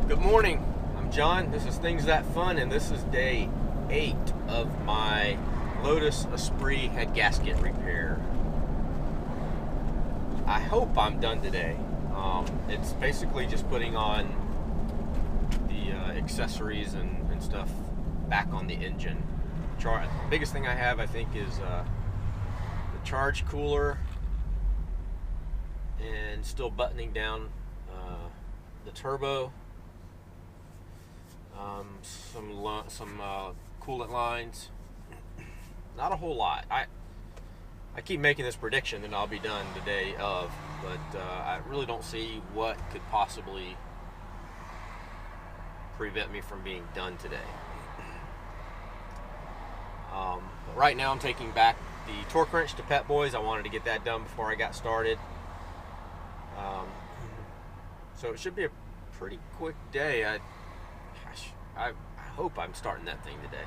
Good morning. I'm John. This is Things That Fun, and this is day 8 of my Lotus Esprit head gasket repair. I hope I'm done today. It's basically just putting on the accessories and stuff back on the engine. The biggest thing I have, I think, is the charge cooler and still buttoning down the turbo. Some coolant lines. Not a whole lot. I keep making this prediction that I'll be done the day of, but I really don't see what could possibly prevent me from being done today. But right now I'm taking back the torque wrench to Pep Boys. I wanted to get that done before I got started. So it should be a pretty quick day. I hope I'm starting that thing today.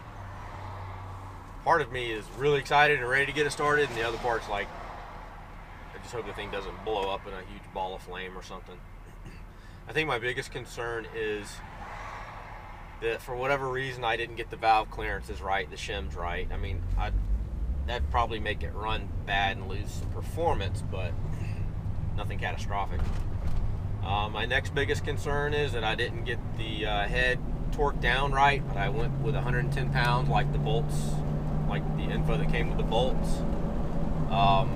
Part of me is really excited and ready to get it started, and the other part's like, I just hope the thing doesn't blow up in a huge ball of flame or something. I think my biggest concern is that for whatever reason I didn't get the valve clearances right, the shims right. I mean, that'd probably make it run bad and lose some performance, but nothing catastrophic. My next biggest concern is that I didn't get the head torque down right, but I went with 110 pounds like the bolts, like the info that came with the bolts. I'm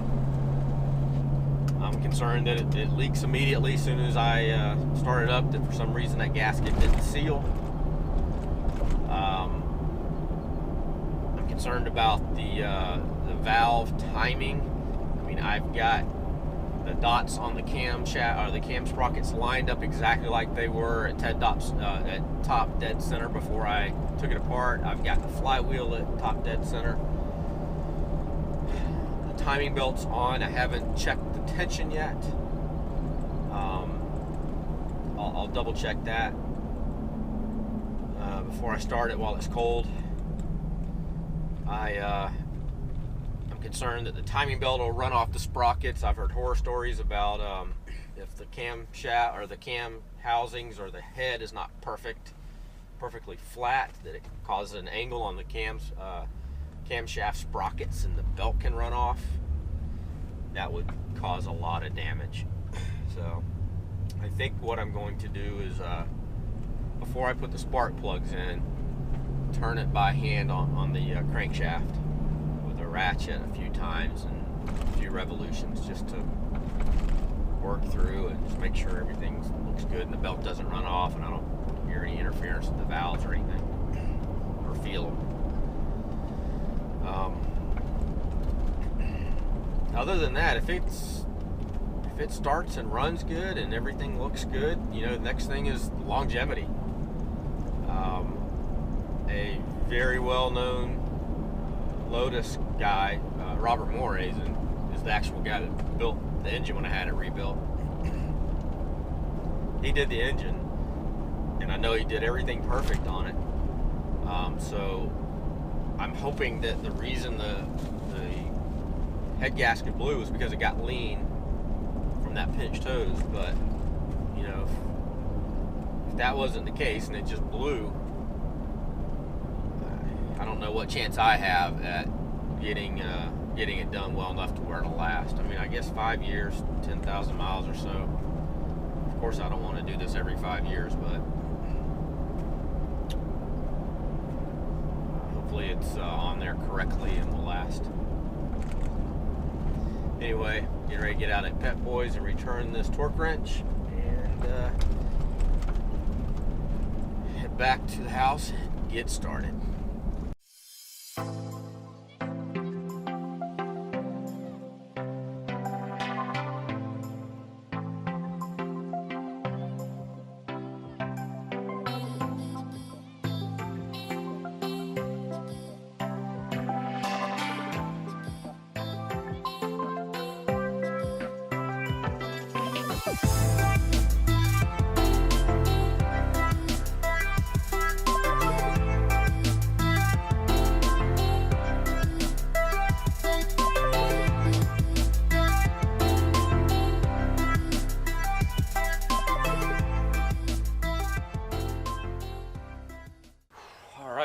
concerned that it leaks immediately as soon as I start it up, that for some reason that gasket didn't seal. I'm concerned about the valve timing. I mean, I've got the dots on the cam shaft, or the cam sprockets, lined up exactly like they were at top dead center before I took it apart. I've got the flywheel at top dead center. The timing belt's on. I haven't checked the tension yet. I'll double check that before I start it while it's cold. I'm concerned that the timing belt will run off the sprockets. I've heard horror stories about if the cam shaft or the cam housings or the head is not perfectly flat, that it causes an angle on the camshaft sprockets and the belt can run off. That would cause a lot of damage. So I think what I'm going to do is before I put the spark plugs in, turn it by hand on the crankshaft with a ratchet a few times and a few revolutions, just to work through and just make sure everything looks good and the belt doesn't run off and I don't hear any interference with the valves or anything, or feel them. Other than that, if it starts and runs good and everything looks good, the next thing is longevity. A very well-known Lotus guy, Robert Morazen, is the actual guy that built the engine when I had it rebuilt. He did the engine, and I know he did everything perfect on it. So I'm hoping that the reason the head gasket blew was because it got lean from that pinched hose. But if that wasn't the case and it just blew, I don't know what chance I have at getting it done well enough to where it'll last. I mean, I guess 5 years, 10,000 miles or so. Of course, I don't want to do this every 5 years, but hopefully it's on there correctly and will last. Anyway, getting ready to get out at Pep Boys and return this torque wrench and head back to the house and get started.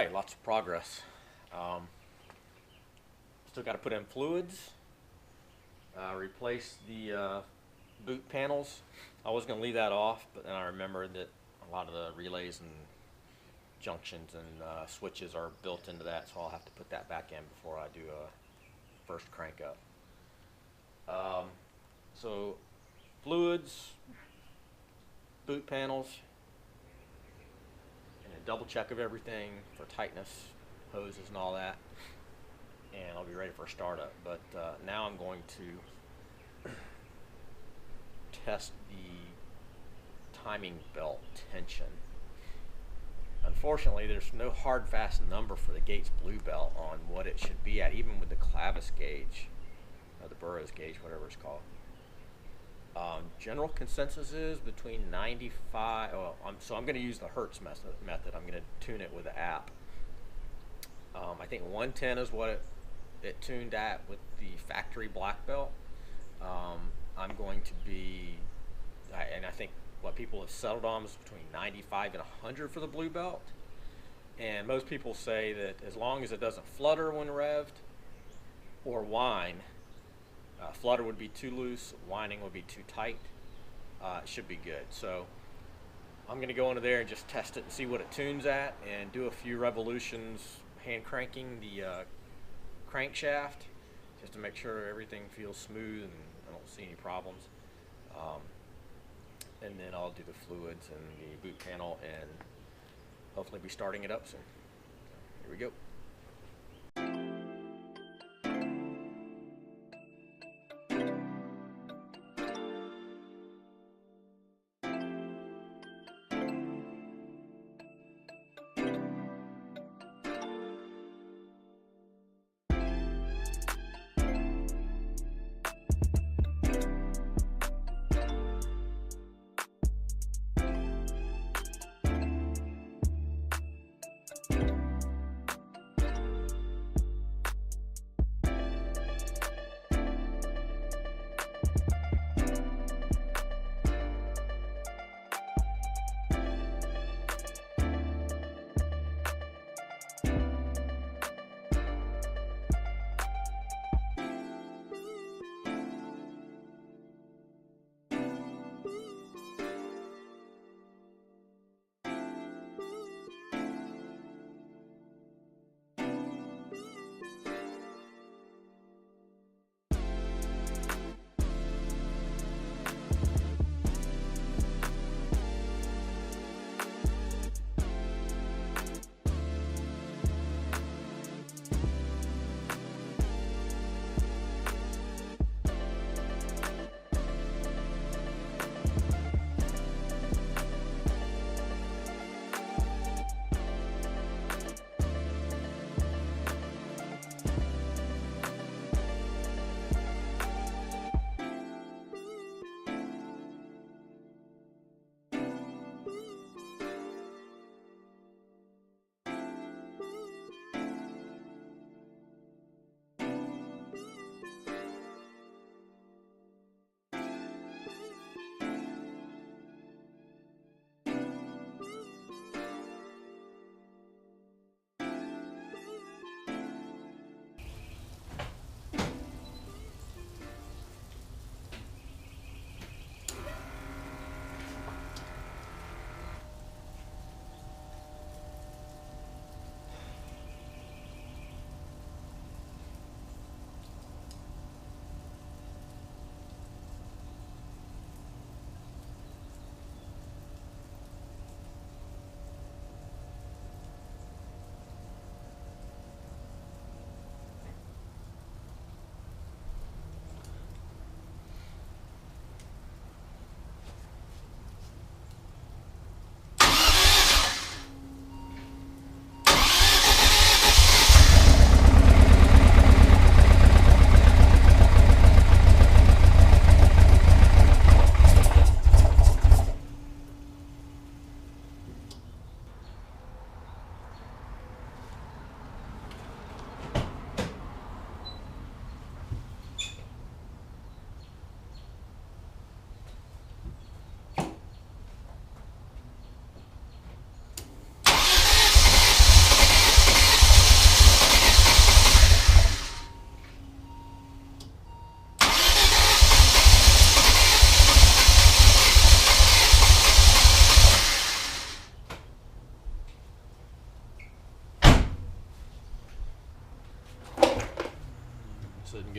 right, lots of progress. Still got to put in fluids, replace the boot panels. I was going to leave that off, but then I remembered that a lot of the relays and junctions and switches are built into that, so I'll have to put that back in before I do a first crank up. So fluids, boot panels, and a double check of everything for tightness, hoses and all that, and I'll be ready for a startup. But now I'm going to test the timing belt tension. Unfortunately, there's no hard fast number for the Gates Blue Belt on what it should be at, even with the clavis gauge, the Burroughs gauge, whatever it's called. General consensus is between 95. Well, so I'm going to use the Hertz method. I'm going to tune it with the app. I think 110 is what it tuned at with the factory black belt. I'm going to be, and I think what people have settled on is between 95 and 100 for the blue belt. And most people say that as long as it doesn't flutter when revved or whine, flutter would be too loose, whining would be too tight, it should be good. So I'm going to go into there and just test it and see what it tunes at, and do a few revolutions hand cranking the crankshaft just to make sure everything feels smooth and I don't see any problems. And then I'll do the fluids and the boot panel and hopefully be starting it up soon. Here we go.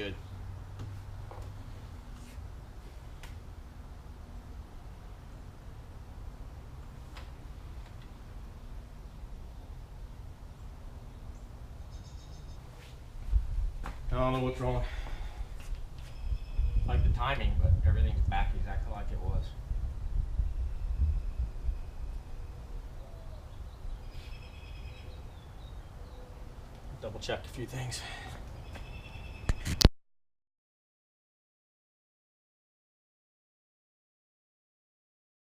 good. I don't know what's wrong. Like the timing, but everything's back exactly like it was. Double check a few things.